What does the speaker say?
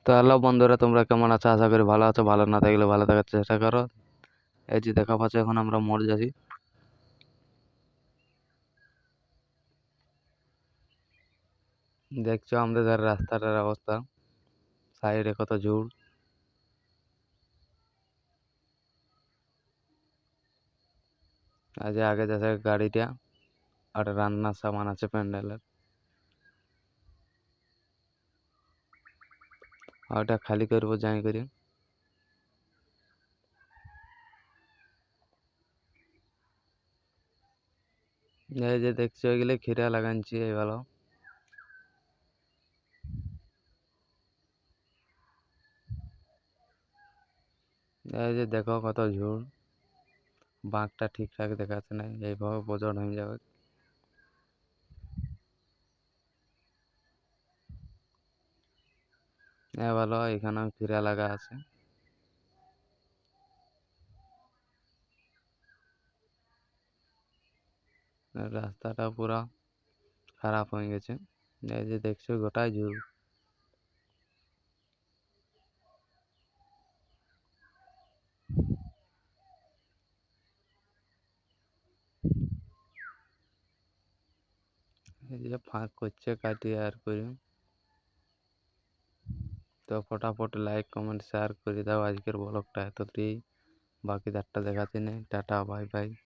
তো হ্যালো বন্ধুরা, তোমরা কেমন আছো? আশা করি ভালো আছো। ভালো না থাকলে ভালো থাকার চেষ্টা করো। এই যে দেখা পাচ্ছ, এখন আমরা মোড় যাচ্ছি। দেখছো আমাদের ধারে রাস্তাটার অবস্থা, সাইডে কত ঝুড়। আজ আগে যাচ্ছে গাড়িটা, আর রান্নার সামান আছে প্যান্ডেলের, আর ওটা খালি করবো যাই করি। এই যে দেখছো, এগুলো খিরা লাগাচ্ছি এই ভালো। এই যে দেখো কত ঝুড়, বাঁকটা ঠিকঠাক দেখাচ্ছে না, এইভাবে বোঝন হয়ে যাবে। এ ভালো, এখানেও খিরা লাগা আছে। রাস্তাটা পুরা খারাপ হয়ে গেছে। এই যে দেখছো গোটাই ঝুড়। এই যে ফাঁক করছে কাটিয়ে আর করি। তো ফটাফট লাইক কমেন্ট শেয়ার করে দাও। আজকের ব্লগটা এতটাই, বাকি 4টা দেখাতে নেই। Tata, bye bye.